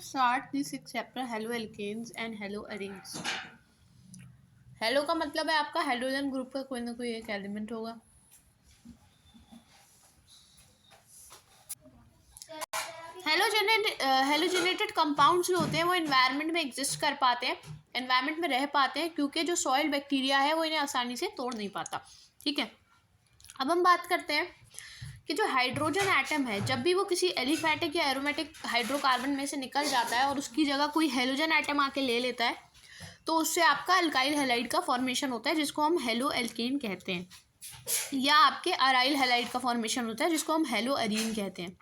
Start the sixth chapter halo alkanes and halo arenes. Halo का मतलब है आपका हाइड्रोजन ग्रुप का कोई ना कोई एक एलिमेंट होगा। हेलोजेनेटेड कंपाउंड्स जो होते हैं वो एनवायरनमेंट में एग्जिस्ट कर पाते हैं, एनवायरनमेंट में रह पाते हैं क्योंकि जो सॉइल बैक्टीरिया है वो इन्हें आसानी से तोड़ नहीं पाता। ठीक है, अब हम बात करते हैं कि जो हाइड्रोजन एटम है जब भी वो किसी एलिफैटिक या एरोमेटिक हाइड्रोकार्बन में से निकल जाता है और उसकी जगह कोई हेलोजन एटम आके ले लेता है तो उससे आपका अल्काइल हैलाइड का फॉर्मेशन होता है जिसको हम हेलो एल्केन कहते हैं, या आपके अराइल हैलाइड का फॉर्मेशन होता है जिसको हम हेलो अरीन कहते हैं।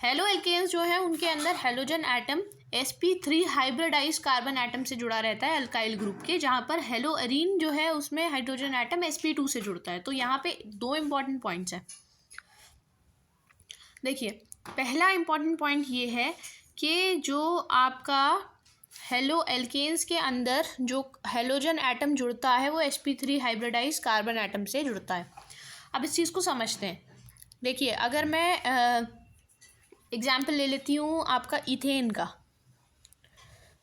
हेलो एल्केन्स जो है उनके अंदर halogen atom sp3 hybridize carbon atom से जुड़ा रहता है अल्काइल ग्रुप के, जहाँ पर हेलो अरीन जो है उसमें हाइड्रोजन एटम sp2 से जुड़ता है। तो यहाँ पे दो इंपॉर्टेंट पॉइंट्स हैं। देखिए, पहला इंपॉर्टेंट पॉइंट ये है कि जो आपका हेलो एल्केन्स के अंदर जो हेलोजन एटम जुड़ता है वो sp3 हाइब्रिडाइज कार्बन एटम से जुड़ता है। अब इस चीज़ को समझते हैं। देखिए, अगर मैं एग्जाम्पल ले लेती हूँ आपका इथेन का,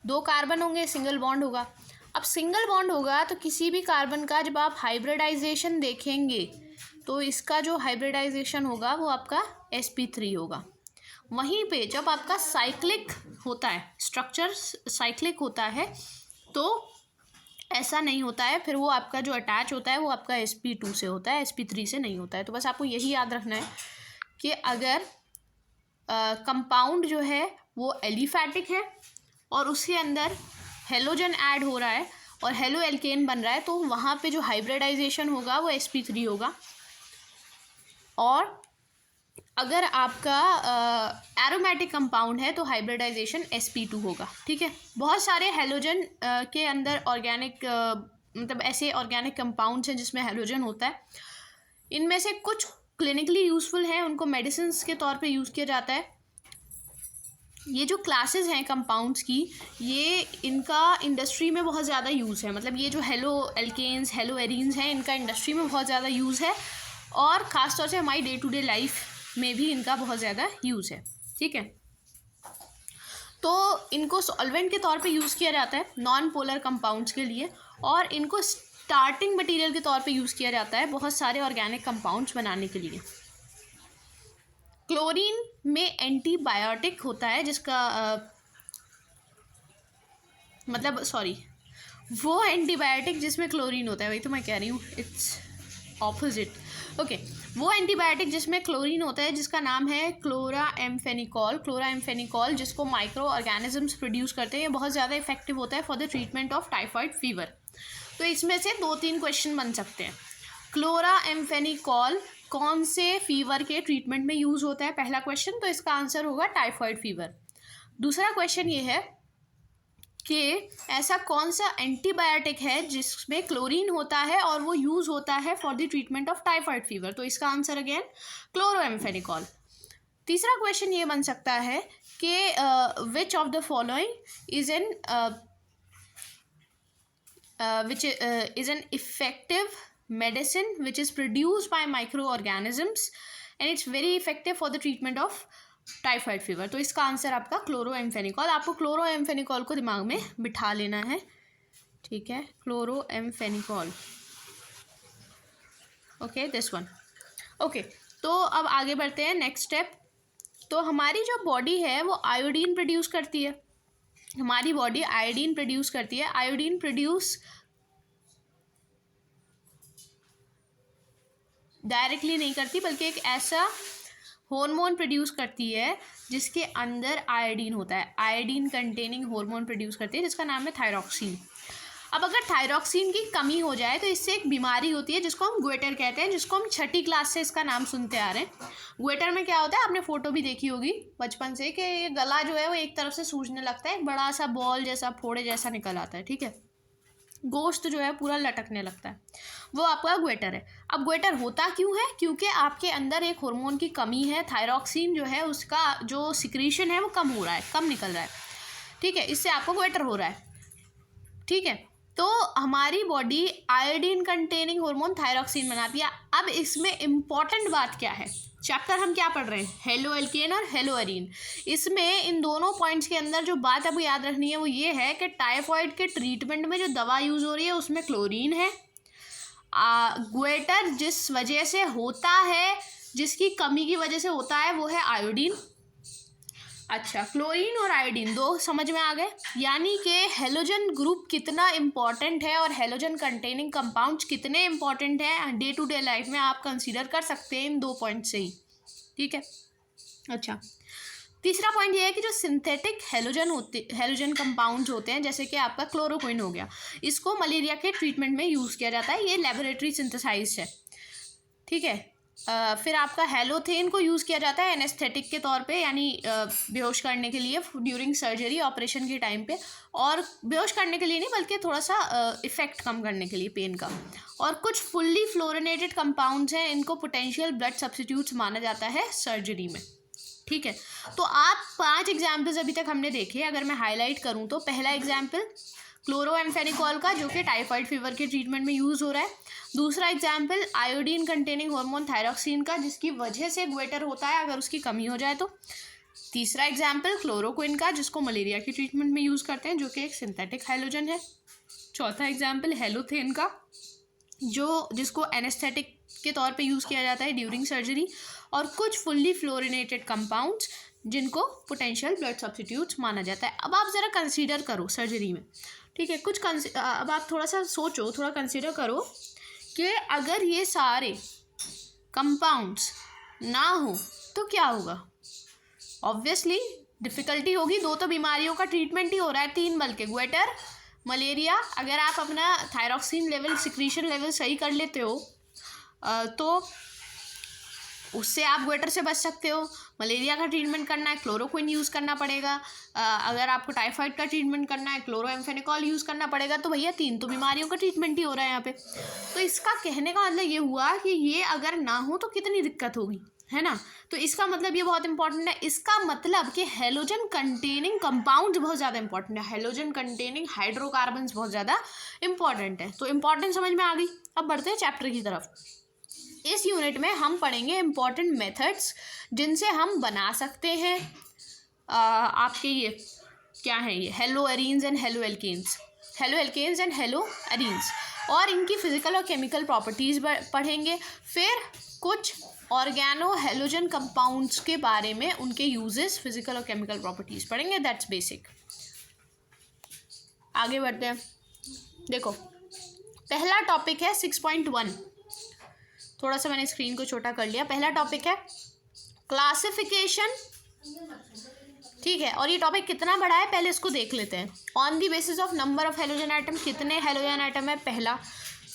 दो कार्बन होंगे, सिंगल बॉन्ड होगा। अब सिंगल बॉन्ड होगा तो किसी भी कार्बन का जब आप हाइब्रिडाइजेशन देखेंगे तो इसका जो हाइब्रिडाइजेशन होगा वो आपका sp3 होगा। वहीं पे जब आपका साइक्लिक होता है, स्ट्रक्चर साइक्लिक होता है तो ऐसा नहीं होता है, फिर वो आपका जो अटैच होता है वो आपका sp2 से होता है, sp3 से नहीं होता है। तो बस आपको यही याद रखना है कि अगर कंपाउंड जो है वो एलिफैटिक है और उसके अंदर हेलोजन ऐड हो रहा है और हेलो एल्केन बन रहा है तो वहाँ पे जो हाइब्रिडाइजेशन होगा वो sp3 होगा। और अगर आपका एरोमेटिक कंपाउंड है तो हाइब्रिडाइजेशन sp2 होगा। ठीक है, बहुत सारे हेलोजन के अंदर ऑर्गेनिक मतलब ऐसे ऑर्गेनिक कंपाउंड्स हैं जिसमें हेलोजन होता है। इनमें से कुछ क्लिनिकली यूज़फुल हैं, उनको मेडिसिन्स के तौर पे यूज़ किया जाता है। ये जो क्लासेस हैं कंपाउंड्स की, ये इनका इंडस्ट्री में बहुत ज़्यादा यूज़ है। मतलब ये जो हेलो एल्केन्स, हेलो एरीन्स हैं, इनका इंडस्ट्री में बहुत ज़्यादा यूज़ है और ख़ासतौर से हमारी डे टू डे लाइफ में भी इनका बहुत ज़्यादा यूज़ है। ठीक है, तो इनको सॉल्वेंट के तौर पे यूज़ किया जाता है नॉन पोलर कंपाउंड्स के लिए, और इनको स्टार्टिंग मटेरियल के तौर पे यूज़ किया जाता है बहुत सारे ऑर्गेनिक कंपाउंड्स बनाने के लिए। क्लोरीन में एंटीबायोटिक होता है जिसका मतलब सॉरी, वो एंटीबायोटिक जिसमें क्लोरीन होता है, वही तो मैं कह रही हूँ, इट्स ऑपोजिट। ओके, वो एंटीबायोटिक जिसमें क्लोरीन होता है जिसका नाम है क्लोराएम्फेनिकॉल। क्लोराएम्फेनिकॉल जिसको माइक्रो ऑर्गेनिजम्स प्रोड्यूस करते हैं, ये बहुत ज़्यादा इफेक्टिव होता है for the treatment of typhoid fever. तो इसमें से 2-3 क्वेश्चन बन सकते हैं। क्लोराएम्फेनिकॉल कौन से फीवर के ट्रीटमेंट में यूज़ होता है, पहला क्वेश्चन, तो इसका आंसर होगा टाइफाइड फीवर। दूसरा क्वेश्चन ये है कि ऐसा कौन सा एंटीबायोटिक है जिसमें क्लोरीन होता है और वो यूज़ होता है for the treatment of typhoid fever, तो इसका आंसर अगेन क्लोरोएम्फेनिकॉल। तीसरा क्वेश्चन ये बन सकता है कि which of the following is an effective medicine which is produced by microorganisms and it's very effective for the treatment of typhoid fever. तो इसका आंसर आपका क्लोरोएम्फेनिकॉल। आपको क्लोरोएम्फेनिकॉल को दिमाग में बिठा लेना है। ठीक है, क्लोरोएम्फेनिकॉल, ओके, दिस वन। ओके, तो अब आगे बढ़ते हैं नेक्स्ट स्टेप। तो हमारी जो बॉडी है वो आयोडीन प्रोड्यूस करती है, हमारी बॉडी आयोडीन प्रोड्यूस करती है। आयोडीन प्रोड्यूस डायरेक्टली नहीं करती बल्कि एक ऐसा हार्मोन प्रोड्यूस करती है जिसके अंदर आयोडीन होता है। आयोडीन कंटेनिंग हार्मोन प्रोड्यूस करती है जिसका नाम है थायरॉक्सिन। अब अगर थायरॉक्सिन की कमी हो जाए तो इससे एक बीमारी होती है जिसको हम ग्वेटर कहते हैं, जिसको हम छठी क्लास से इसका नाम सुनते आ रहे हैं। ग्वेटर में क्या होता है, आपने फोटो भी देखी होगी बचपन से, कि ये गला जो है वो एक तरफ से सूजने लगता है, एक बड़ा सा बॉल जैसा, फोड़े जैसा निकल आता है। ठीक है, गोश्त जो है पूरा लटकने लगता है, वो आपका ग्वेटर है। अब ग्वेटर होता क्यों है, क्योंकि आपके अंदर एक हार्मोन की कमी है, थायरॉक्सिन जो है उसका जो सिक्रीशन है वो कम हो रहा है, कम निकल रहा है। ठीक है, इससे आपको ग्वेटर हो रहा है। ठीक है, तो हमारी body iodine containing hormone thyroxine बनाती है। अब इसमें इम्पॉर्टेंट बात क्या है, चैप्टर हम क्या पढ़ रहे हैं, हेलो एल्केन और हेलो एरीन। इसमें इन दोनों पॉइंट्स के अंदर जो बात आपको याद रखनी है वो ये है कि टाइफाइड के ट्रीटमेंट में जो दवा यूज़ हो रही है उसमें क्लोरीन है। ग्वेटर जिस वजह से होता है, जिसकी कमी की वजह से होता है, वो है आयोडीन। अच्छा, क्लोरीन और आयोडीन दो समझ में आ गए, यानी कि हेलोजन ग्रुप कितना इम्पॉर्टेंट है और हेलोजन कंटेनिंग कंपाउंड्स कितने इम्पॉर्टेंट हैं डे टू डे लाइफ में, आप कंसीडर कर सकते हैं इन 2 पॉइंट से ही। ठीक है। अच्छा, तीसरा पॉइंट ये है कि जो सिंथेटिक हेलोजन कंपाउंड्स होते हैं, जैसे कि आपका क्लोरोक्विन हो गया, इसको मलेरिया के ट्रीटमेंट में यूज़ किया जाता है, ये लेबोरेटरी सिंथेसाइज्ड है। ठीक है। फिर आपका हेलोथेन को यूज़ किया जाता है एनेस्थेटिक के तौर पे, यानी बेहोश करने के लिए ड्यूरिंग सर्जरी, ऑपरेशन के टाइम पे, और बेहोश करने के लिए नहीं बल्कि थोड़ा सा इफेक्ट कम करने के लिए पेन का। और कुछ फुल्ली फ्लोरिनेटेड कंपाउंड्स हैं, इनको पोटेंशियल ब्लड सब्स्टिट्यूट्स माना जाता है सर्जरी में। ठीक है। तो आप 5 एग्जाम्पल्स अभी तक हमने देखे, अगर मैं हाईलाइट करूँ तो पहला एग्जाम्पल क्लोरोएम्फेनिकॉल का, जो कि टाइफाइड फीवर के ट्रीटमेंट में यूज़ हो रहा है। दूसरा example iodine containing hormone thyroxine का, जिसकी वजह से ग्वेटर होता है अगर उसकी कमी हो जाए तो। तीसरा एग्जाम्पल क्लोरोक्विन का, जिसको मलेरिया के ट्रीटमेंट में यूज़ करते हैं, जो कि एक सिंथेटिक हाइलोजन है। चौथा एग्जाम्पल हेलोथेन का, जिसको एनेस्थेटिक के तौर पे यूज़ किया जाता है ड्यूरिंग सर्जरी। और कुछ फुल्ली फ्लोरिनेटेड कंपाउंड्स, जिनको पोटेंशियल ब्लड सब्स्टिट्यूट्स माना जाता है। अब आप ज़रा कंसीडर करो सर्जरी में, ठीक है, अब आप थोड़ा सा सोचो, थोड़ा कंसीडर करो कि अगर ये सारे कंपाउंड्स ना हो तो क्या होगा। ऑब्वियसली डिफ़िकल्टी होगी, 2 तो बीमारियों का ट्रीटमेंट ही हो रहा है, 3 बल्कि ग्वेटर, मलेरिया। अगर आप अपना थायरॉक्सिन लेवल, सिक्रीशन लेवल सही कर लेते हो तो उससे आप ग्वेटर से बच सकते हो। मलेरिया का ट्रीटमेंट करना है, क्लोरोक्विन यूज़ करना पड़ेगा। अगर आपको टाइफाइड का ट्रीटमेंट करना है, क्लोरोएम्फेनिकॉल यूज़ करना पड़ेगा। तो भैया 3 तो बीमारियों का ट्रीटमेंट ही हो रहा है यहाँ पे। तो इसका कहने का मतलब ये हुआ कि ये अगर ना हो तो कितनी दिक्कत होगी, है ना। तो इसका मतलब ये बहुत इंपॉर्टेंट है। इसका मतलब कि हेलोजन कंटेनिंग कंपाउंड्स बहुत ज़्यादा इंपॉर्टेंट है, हेलोजन कंटेनिंग हाइड्रोकार्बन्स बहुत ज़्यादा इंपॉर्टेंट है। तो इंपॉर्टेंट समझ में आ गई। अब बढ़ते हैं चैप्टर की तरफ। इस यूनिट में हम पढ़ेंगे इम्पॉर्टेंट मेथड्स, जिनसे हम बना सकते हैं आपके ये क्या हैं, ये halo arenes and halo alkanes, halo alkanes and halo arenes, और इनकी फिजिकल और केमिकल प्रॉपर्टीज़ पढ़ेंगे। फिर कुछ ऑर्गेनो हेलोजन कंपाउंड्स के बारे में, उनके यूजेस, फिजिकल और केमिकल प्रॉपर्टीज़ पढ़ेंगे। That's basic. आगे बढ़ते हैं। देखो, पहला टॉपिक है 6.1। थोड़ा सा मैंने स्क्रीन को छोटा कर लिया। पहला टॉपिक है क्लासिफिकेशन। ठीक है, और ये टॉपिक कितना बड़ा है पहले इसको देख लेते हैं। On the basis of number of halogen atom, कितने हेलोजन एटम है पहला।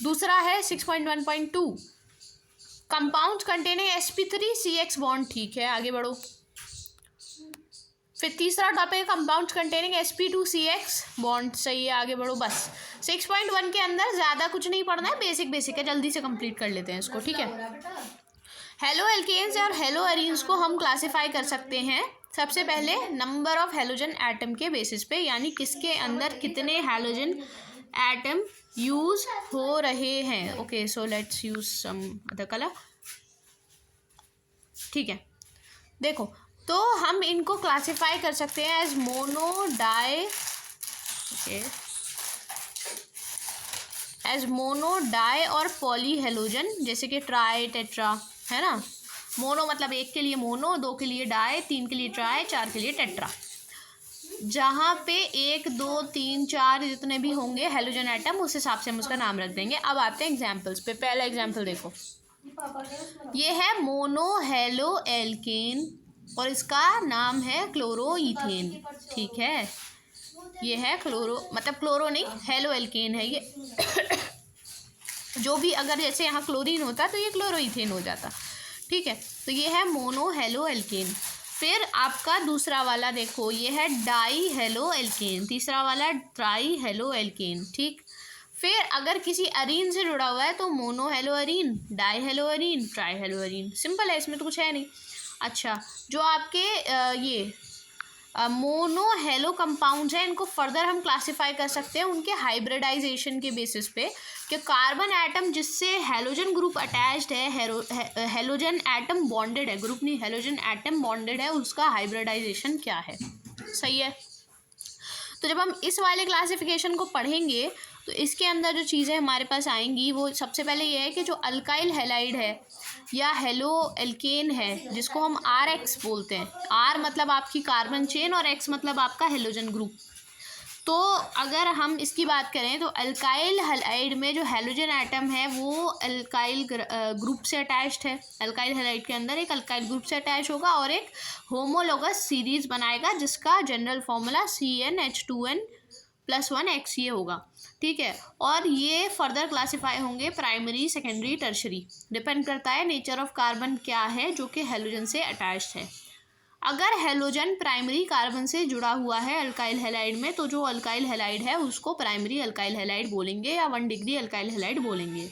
दूसरा है 6.1.2 कंपाउंड्स कंटेनिंग sp3CX बॉन्ड। ठीक है, आगे बढ़ो। फिर तीसरा टॉपिक है कंपाउंड्स कंटेनिंग sp2CX बॉन्ड। सही है, आगे बढ़ो। बस 6.1 के अंदर ज़्यादा कुछ नहीं पढ़ना है, बेसिक है, जल्दी से कंप्लीट कर लेते हैं इसको। ठीक है। हेलो एल्केन्स और हेलो एरीन्स को हम क्लासीफाई कर सकते हैं सबसे पहले नंबर ऑफ हेलोजन एटम के बेसिस पे, यानी किसके अंदर कितने हेलोजन एटम यूज हो रहे हैं। Okay, so let's use some other colour. ठीक है, देखो, तो हम इनको क्लासीफाई कर सकते हैं as mono, di, okay, as mono, di और पॉली हेलोजन, जैसे कि ट्राई, टेट्रा, है ना। मोनो मतलब 1 के लिए मोनो, 2 के लिए डाई, 3 के लिए ट्राई, 4 के लिए टेट्रा। जहाँ पे 1, 2, 3, 4 जितने भी होंगे हेलोजन एटम, उस हिसाब से हम उसका नाम रख देंगे। अब आते हैं एग्जाम्पल्स पे। पहला एग्जाम्पल देखो, ये है मोनो हेलो एल्केन और इसका नाम है क्लोरोईथेन। ठीक है, ये है क्लोरो नहीं, हेलो एल्केन है ये। जो भी, अगर जैसे यहाँ क्लोरीन होता तो ये क्लोरोईथेन हो जाता। ठीक है, तो ये है मोनो हेलो एल्केन। फिर आपका दूसरा वाला देखो, ये है डाई हेलो एल्केन। तीसरा वाला ट्राई हेलो एल्केन। ठीक, फिर अगर किसी एरीन से जुड़ा हुआ है तो mono hello arene, die hello arene, try hello arene. Simple है, इसमें तो कुछ है नहीं। अच्छा, जो आपके ये मोनो हेलो कंपाउंड्स हैं, इनको फर्दर हम क्लासीफाई कर सकते हैं उनके हाइब्रिडाइजेशन के बेसिस पे कि कार्बन एटम जिससे हेलोजन ग्रुप अटैच्ड है, हेलोजन एटम बॉन्डेड है, ग्रुप नहीं हेलोजन एटम बॉन्डेड है, उसका हाइब्रिडाइजेशन क्या है। सही है। तो जब हम इस वाले क्लासिफिकेशन को पढ़ेंगे तो इसके अंदर जो चीज़ें हमारे पास आएंगी वो सबसे पहले ये है कि जो अल्काइल हैलाइड है या हेलो एल्केन है, जिसको हम RX बोलते हैं, R मतलब आपकी कार्बन चेन और X मतलब आपका हेलोजन ग्रुप। तो अगर हम इसकी बात करें तो अल्काइल हैलाइड में जो हेलोजन एटम है वो अल्काइल ग्रुप से अटैच्ड है। अल्काइल हैलाइड के अंदर एक अल्काइल ग्रुप से अटैच होगा और एक होमोलोगस सीरीज बनाएगा जिसका जनरल फॉर्मूला CnH2n+1X ये होगा। ठीक है। और ये फर्दर क्लासीफाई होंगे प्राइमरी, सेकेंडरी, टर्शरी, डिपेंड करता है नेचर ऑफ कार्बन क्या है जो कि हेलोजन से अटैच्ड है। अगर हेलोजन प्राइमरी कार्बन से जुड़ा हुआ है अल्काइल हैलाइड में तो जो अल्काइल हैलाइड है उसको प्राइमरी अल्काइल हैलाइड बोलेंगे या 1 डिग्री अल्काइल हैलाइड बोलेंगे।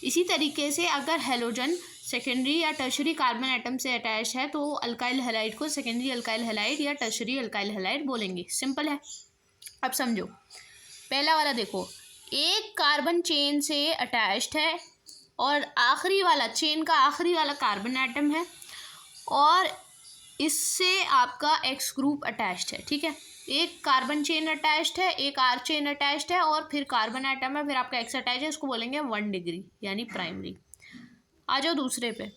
इसी तरीके से अगर हेलोजन सेकेंडरी या टर्शरी कार्बन एटम से अटैच है तो अल्काइल हैलाइड को सेकेंडरी अल्काइल हैलाइड या टर्शरी अल्काइल हैलाइड बोलेंगे। सिंपल है। अब समझो, पहला वाला देखो, एक कार्बन चेन से अटैच्ड है और आखिरी वाला चेन का आखिरी वाला कार्बन एटम है और इससे आपका X ग्रुप अटैच्ड है। ठीक है। एक कार्बन चेन अटैच्ड है, एक R चेन अटैच्ड है और फिर कार्बन एटम है, फिर आपका X अटैच है, इसको बोलेंगे 1 डिग्री यानी प्राइमरी। आ जाओ दूसरे पे,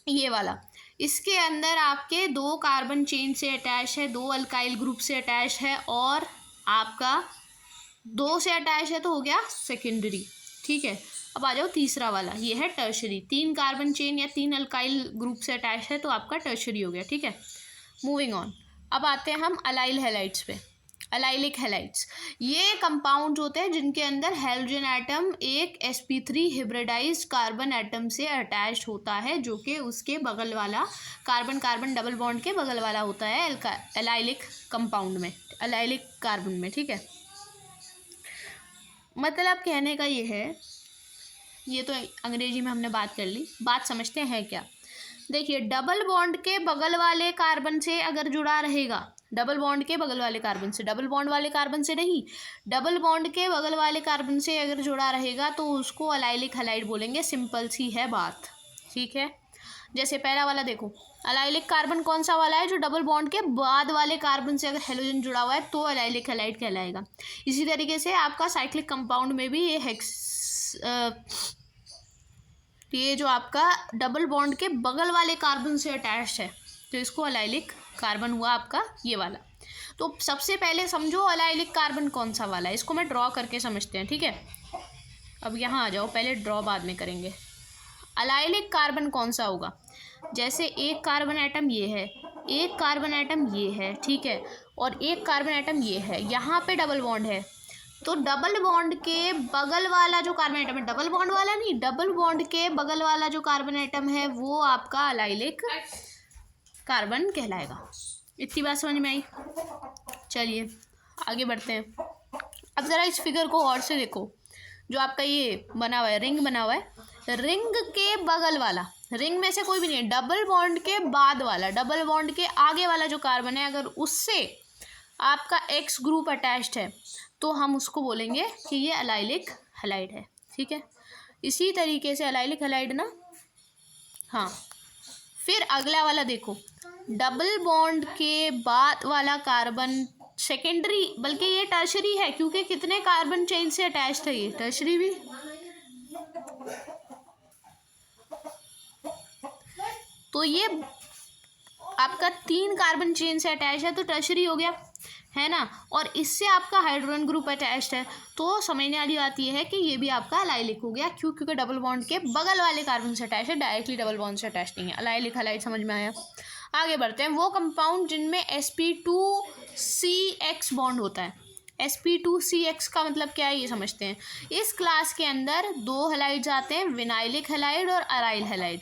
ये वाला, इसके अंदर आपके 2 कार्बन चेन से अटैच है, 2 अल्काइल ग्रुप से अटैच है और आपका 2 से अटैच है तो हो गया सेकेंडरी। ठीक है। अब आ जाओ तीसरा वाला, ये है टर्शरी, 3 कार्बन चेन या 3 अल्काइल ग्रुप से अटैच है तो आपका टर्शरी हो गया। ठीक है। मूविंग ऑन, अब आते हैं हम अलाइल हैलाइड्स पे। अलाइलिक हैलाइड्स ये कंपाउंड होते हैं जिनके अंदर हेलोजन एटम एक sp3 हिब्रिडाइज्ड कार्बन एटम से अटैच्ड होता है जो कि उसके बगल वाला कार्बन कार्बन डबल बॉन्ड के बगल वाला होता है अलाइलिक कंपाउंड में, अलाइलिक कार्बन में। ठीक है। मतलब कहने का ये है, ये तो अंग्रेजी में हमने बात कर ली, बात समझते हैं क्या। देखिए, डबल बॉन्ड के बगल वाले कार्बन से अगर जुड़ा रहेगा, डबल बॉन्ड के बगल वाले कार्बन से, डबल बॉन्ड वाले कार्बन से नहीं, डबल बॉन्ड के बगल वाले कार्बन से अगर जुड़ा रहेगा तो उसको अलाइलिक हैलाइड बोलेंगे। सिंपल सी है बात। ठीक है। जैसे पहला वाला देखो, अलाइलिक कार्बन कौन सा वाला है, जो डबल बॉन्ड के बाद वाले कार्बन से अगर हेलोजन जुड़ा हुआ है तो अलाइलिक हैलाइड कहलाएगा। इसी तरीके से आपका साइक्लिक कंपाउंड में भी ये जो आपका डबल बॉन्ड के बगल वाले कार्बन से अटैच्ड है तो इसको अलाइलिक कार्बन हुआ आपका ये वाला। तो सबसे पहले समझो अलाइलिक कार्बन कौन सा वाला है, इसको मैं ड्रॉ करके समझते हैं। ठीक है। अब यहाँ आ जाओ, पहले ड्रॉ बाद में करेंगे। अलाइलिक कार्बन कौन सा होगा, जैसे एक कार्बन एटम ये है, एक कार्बन एटम ये है, ठीक है, और एक कार्बन एटम ये है, यहाँ पे डबल बॉन्ड है तो डबल बॉन्ड के बगल वाला जो कार्बन एटम है, डबल बॉन्ड वाला नहीं, डबल बॉन्ड के बगल वाला जो कार्बन एटम है वो आपका अलाइलिक कार्बन कहलाएगा। इतनी बात समझ में आई। चलिए आगे बढ़ते हैं। अब ज़रा इस फिगर को और से देखो, जो आपका ये बना हुआ है, रिंग बना हुआ है, रिंग के बगल वाला, रिंग में से कोई भी नहीं है, डबल बॉन्ड के बाद वाला, डबल बॉन्ड के आगे वाला जो कार्बन है, अगर उससे आपका X ग्रुप अटैच्ड है तो हम उसको बोलेंगे कि ये अलाइलिक हैलाइड है। ठीक है। इसी तरीके से अलाइलिक हैलाइड ना, हाँ। फिर अगला वाला देखो, डबल बॉन्ड के बाद वाला कार्बन सेकेंडरी, बल्कि ये टर्शरी है क्योंकि कितने कार्बन चेन से अटैच था, ये टर्शरी भी। तो ये आपका 3 कार्बन चेन से अटैच है तो टर्शरी हो गया, है ना। और इससे आपका हाइड्रोजन ग्रुप अटैच्ड है तो समझने वाली बात ये है कि ये भी आपका अलाइलिक हो गया। क्यों? क्योंकि डबल बॉन्ड के बगल वाले कार्बन से अटैच है, डायरेक्टली डबल बॉन्ड से अटैच नहीं है। अलाइलिक हैलाइड समझ में आया। आगे बढ़ते हैं। वो कंपाउंड जिनमें sp2CX बॉन्ड होता है, sp2CX का मतलब क्या है ये समझते हैं। इस क्लास के अंदर 2 हैलाइड्स आते हैं, विनाइलिक हैलाइड और अराइल हैलाइड।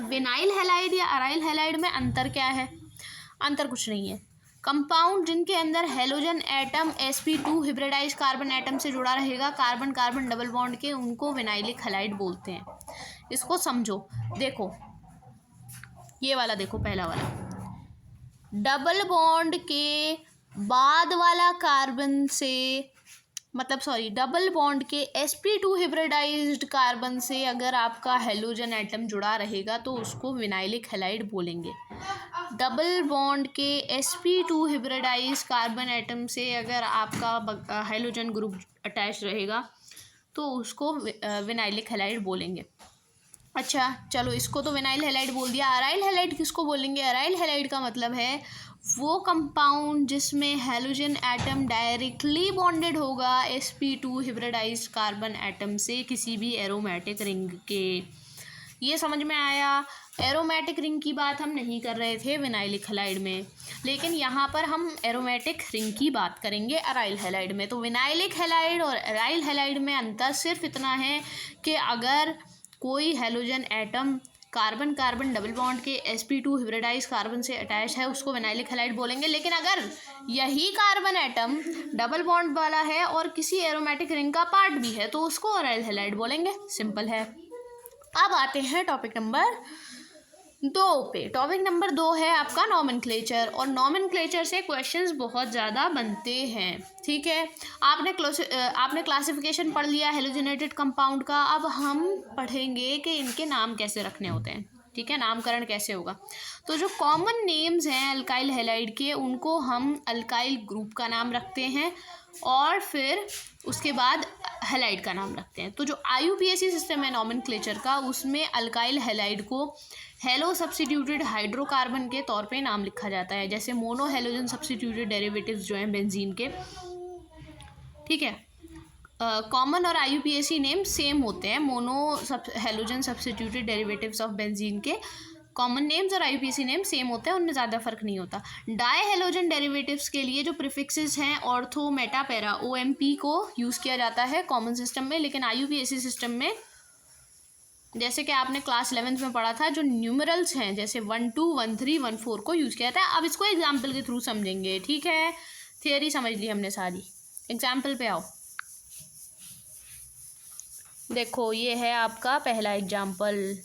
विनाइल हैलाइड या अराइल हैलाइड में अंतर क्या है? अंतर कुछ नहीं है। कंपाउंड जिनके अंदर halogen atom sp2 hybridize carbon atom से जुड़ा रहेगा, कार्बन कार्बन डबल बॉन्ड के, उनको विनाइलिक हैलाइड बोलते हैं। इसको समझो। देखो ये वाला, देखो पहला वाला, डबल बॉन्ड के बाद वाला कार्बन से, मतलब सॉरी, डबल बॉन्ड के sp2 हिब्रिडाइज्ड कार्बन से अगर आपका हेलोजन एटम जुड़ा रहेगा तो उसको विनाइलिक हैलाइड बोलेंगे। डबल बॉन्ड के sp2 हिब्रिडाइज्ड कार्बन एटम से अगर आपका हेलोजन ग्रुप अटैच रहेगा तो उसको विनाइलिक हैलाइड बोलेंगे। अच्छा चलो, इसको तो विनाइल हैलाइड बोल दिया। अराइल हैलाइड किसको बोलेंगे? अराइल हैलाइड का मतलब है वो कंपाउंड जिसमें हेलोजन एटम डायरेक्टली बॉन्डेड होगा sp2 हिब्रिडाइज्ड कार्बन एटम से किसी भी एरोमेटिक रिंग के। ये समझ में आया? एरोमेटिक रिंग की बात हम नहीं कर रहे थे विनाइलिक हैलाइड में, लेकिन यहाँ पर हम एरोमेटिक रिंग की बात करेंगे अराइल हैलाइड में। तो विनाइलिक हैलाइड और अराइल हैलाइड में अंतर सिर्फ इतना है कि अगर कोई halogen atom carbon carbon double bond के sp2 हिब्रिडाइज कार्बन से अटैच है उसको विनाइलिक हैलाइड बोलेंगे, लेकिन अगर यही कार्बन एटम डबल बॉन्ड वाला है और किसी एरोमेटिक रिंग का पार्ट भी है तो उसको अराइल हैलाइड बोलेंगे। सिंपल है। अब आते हैं टॉपिक नंबर 2 पे। टॉपिक नंबर 2 है आपका नॉमेनक्लेचर, और नॉमेनक्लेचर से क्वेश्चंस बहुत ज़्यादा बनते हैं। ठीक है, आपने क्लासिफिकेशन पढ़ लिया हेलोजनेटेड कंपाउंड का। अब हम पढ़ेंगे कि इनके नाम कैसे रखने होते हैं। ठीक है, नामकरण कैसे होगा। तो जो कॉमन नेम्स हैं अल्काइल हैलाइड के उनको हम अल्काइल ग्रुप का नाम रखते हैं और फिर उसके बाद हैलाइड का नाम रखते हैं। तो जो IUPAC सिस्टम है नॉमेनक्लेचर का, उसमें अल्काइल हैलाइड को हेलो सब्स्टिट्यूटेड हाइड्रोकार्बन के तौर पे नाम लिखा जाता है, जैसे मोनो हेलोजन सब्स्टिट्यूटेड डेरिवेटिव्स जो हैं बेंजीन के। ठीक है, कॉमन और IUPAC नेम सेम होते हैं। Mono halogen substituted derivatives of benzene के कॉमन नेम्स और IUPAC नेम सेम होते हैं, उनमें ज़्यादा फर्क नहीं होता। डाई हेलोजन डेरिवेटिव्स के लिए जो प्रीफिक्सेस हैं ऑर्थो मेटा पैरा OMP को यूज़ किया जाता है कॉमन सिस्टम में, लेकिन IUPAC सिस्टम में जैसे कि आपने क्लास 11th में पढ़ा था जो न्यूमरल्स हैं जैसे 1 2 1 3 1 4 को यूज़ किया जाता है। अब इसको एग्जाम्पल के थ्रू समझेंगे। ठीक है, थियोरी समझ ली हमने सारी, एग्जाम्पल पे आओ। देखो ये है आपका पहला एग्जाम्पल।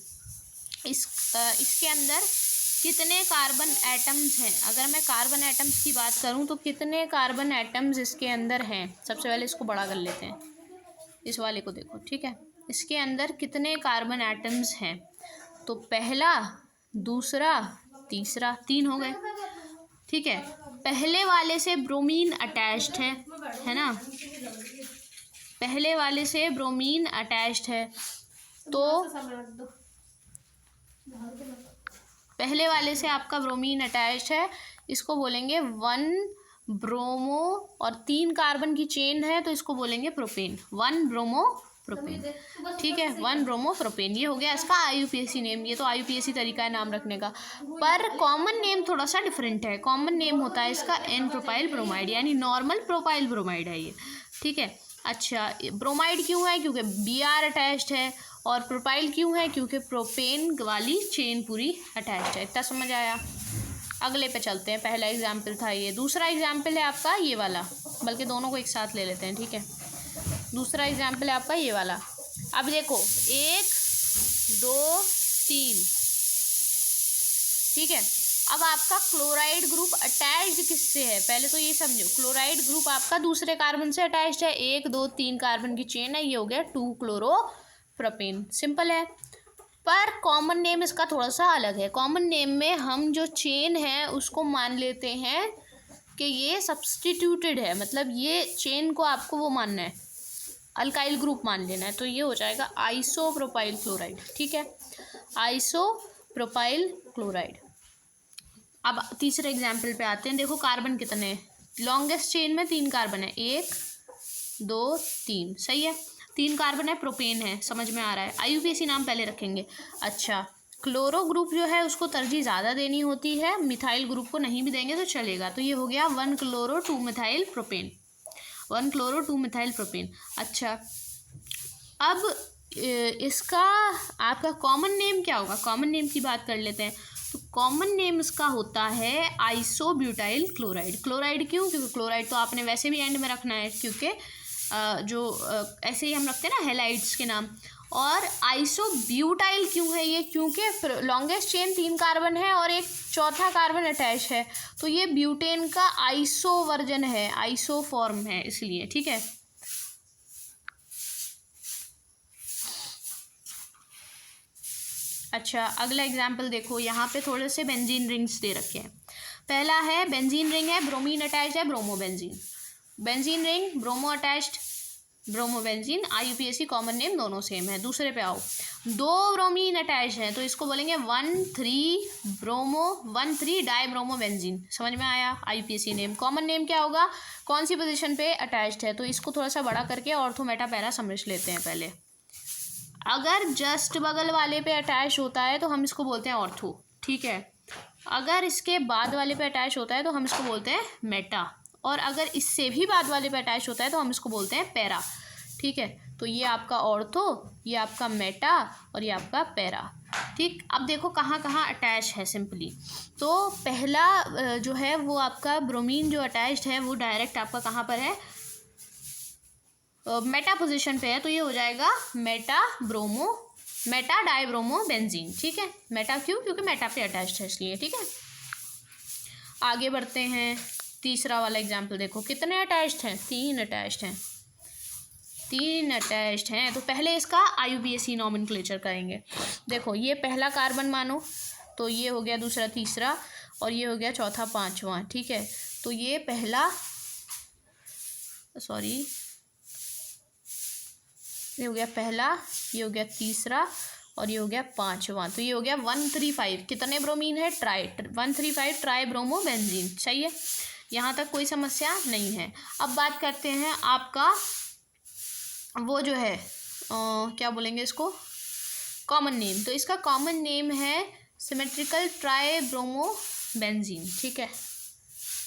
इसके अंदर कितने कार्बन एटम्स हैं? अगर मैं कार्बन एटम्स की बात करूं तो कितने कार्बन एटम्स इसके अंदर हैं? सबसे पहले इसको बड़ा कर लेते हैं, इस वाले को देखो। ठीक है, इसके अंदर कितने कार्बन एटम्स हैं? तो पहला, दूसरा, तीसरा, 3 हो गए। ठीक है, पहले वाले से ब्रोमीन अटैच्ड है ना, पहले वाले से ब्रोमीन अटैच्ड है, तो पहले वाले से आपका ब्रोमीन अटैच्ड है, इसको बोलेंगे 1 ब्रोमो, और 3 कार्बन की चेन है तो इसको बोलेंगे प्रोपेन, 1 ब्रोमो प्रोपेन। ठीक है, 1 ब्रोमो प्रोपेन, ये हो गया इसका IUPAC नेम। ये तो IUPAC तरीका है नाम रखने का, पर कॉमन नेम थोड़ा सा डिफरेंट है। कॉमन नेम होता है इसका N प्रोपाइल ब्रोमाइड, यानी नॉर्मल प्रोपाइल ब्रोमाइड है ये। ठीक है, अच्छा ब्रोमाइड क्यों है? क्योंकि Br अटैच्ड है, और प्रोपाइल क्यों है? क्योंकि प्रोपेन वाली चेन पूरी अटैच्ड है। इतना समझ आया? अगले पे चलते हैं। पहला एग्जाम्पल था ये। दूसरा एग्जाम्पल है आपका ये वाला, बल्कि दोनों को एक साथ ले लेते हैं। ठीक है, दूसरा एग्जाम्पल है आपका ये वाला। अब देखो 1 2 3। ठीक है, अब आपका क्लोराइड ग्रुप अटैच्ड किससे है? पहले तो ये समझो, क्लोराइड ग्रुप आपका दूसरे कार्बन से अटैच्ड है। 1 2 3 कार्बन की चेन है, ये हो गया 2 क्लोरोप्रोपेन। सिंपल है, पर कॉमन नेम इसका थोड़ा सा अलग है। कॉमन नेम में हम जो चेन है उसको मान लेते हैं कि ये सब्स्टिट्यूटेड है, मतलब ये चेन को आपको वो मानना है, अल्काइल ग्रुप मान लेना है, तो ये हो जाएगा आइसोप्रोपाइल क्लोराइड। ठीक है, आइसोप्रोपाइल क्लोराइड। अब तीसरे एग्जाम्पल पे आते हैं। देखो कार्बन कितने हैं? लॉन्गेस्ट चेन में 3 कार्बन है, 1 2 3, सही है, 3 कार्बन है, प्रोपेन है, समझ में आ रहा है। IUPAC नाम पहले रखेंगे। अच्छा, क्लोरो ग्रुप जो है उसको तरजीह ज़्यादा देनी होती है, मिथाइल ग्रुप को नहीं भी देंगे तो चलेगा। तो ये हो गया 1 chloro 2 methyl propane, 1 chloro 2 methyl propane. अच्छा, अब इसका आपका कॉमन नेम क्या होगा? कॉमन नेम की बात कर लेते हैं। तो कॉमन नेम इसका होता है आइसोब्यूटाइल क्लोराइड। क्लोराइड क्यों? क्योंकि क्लोराइड तो आपने वैसे भी एंड में रखना है, क्योंकि जो ऐसे ही हम रखते हैं ना हैलाइड्स के नाम, और आइसोब्यूटाइल क्यों है ये? क्योंकि लॉन्गेस्ट चेन 3 कार्बन है और एक चौथा कार्बन अटैच है, तो ये ब्यूटेन का आइसो वर्जन है, आइसो फॉर्म है इसलिए, ठीक है। अच्छा, अगला एग्जाम्पल देखो, यहाँ पे थोड़े से बेंजीन रिंग्स दे रखे हैं। पहला है बेंजीन रिंग है, ब्रोमीन अटैच्ड है, bromo benzene. Benzene ring, bromo attached, bromo benzene, IUPAC common name दोनों सेम है। दूसरे पे आओ, 2 ब्रोमीन अटैच हैं तो इसको बोलेंगे 1,3 डाई ब्रोमो बेंजीन। समझ में आया? IUPAC name. कॉमन नेम क्या होगा? कौन सी पोजीशन पे अटैच्ड है, तो इसको थोड़ा सा बड़ा करके ऑर्थो मेटा पैरा समझ लेते हैं पहले। अगर जस्ट बगल वाले पे अटैच होता है तो हम इसको बोलते हैं ऑर्थो, ठीक है। अगर इसके बाद वाले पे अटैच होता है तो हम इसको बोलते हैं मेटा, और अगर इससे भी बाद वाले पे अटैच होता है तो हम इसको बोलते हैं पैरा, ठीक है। तो ये आपका ऑर्थो, ये आपका मेटा और ये आपका पैरा, ठीक। अब देखो कहाँ कहाँ अटैच है सिंपली। तो पहला जो है वो आपका ब्रोमीन जो अटैच्ड है वो डायरेक्ट आपका कहाँ पर है? मेटा पोजीशन पे है, तो ये हो जाएगा मेटा डाई ब्रोमो बेंजीन, ठीक है। मेटा क्यों? क्योंकि मेटा पे अटैच्ड है इसलिए, ठीक है। आगे बढ़ते हैं, तीसरा वाला एग्जाम्पल देखो, कितने अटैच्ड हैं? 3 अटैच्ड हैं, 3 अटैच्ड हैं। तो पहले इसका IUPAC नॉमेनक्लेचर करेंगे। देखो ये पहला कार्बन मानो, तो ये हो गया दूसरा, तीसरा, और ये हो गया चौथा, पांचवा, ठीक है। तो ये पहला, सॉरी, ये हो गया पहला, ये हो गया तीसरा और ये हो गया पांचवा। तो ये हो गया 135। कितने ब्रोमीन है? 135 ट्राई ब्रोमो बेंजीन, सही है। यहाँ तक कोई समस्या नहीं है। अब बात करते हैं आपका वो जो है क्या बोलेंगे इसको, कॉमन नेम। तो इसका कॉमन नेम है सिमेट्रिकल ट्राई ब्रोमो बेंजीन, ठीक है।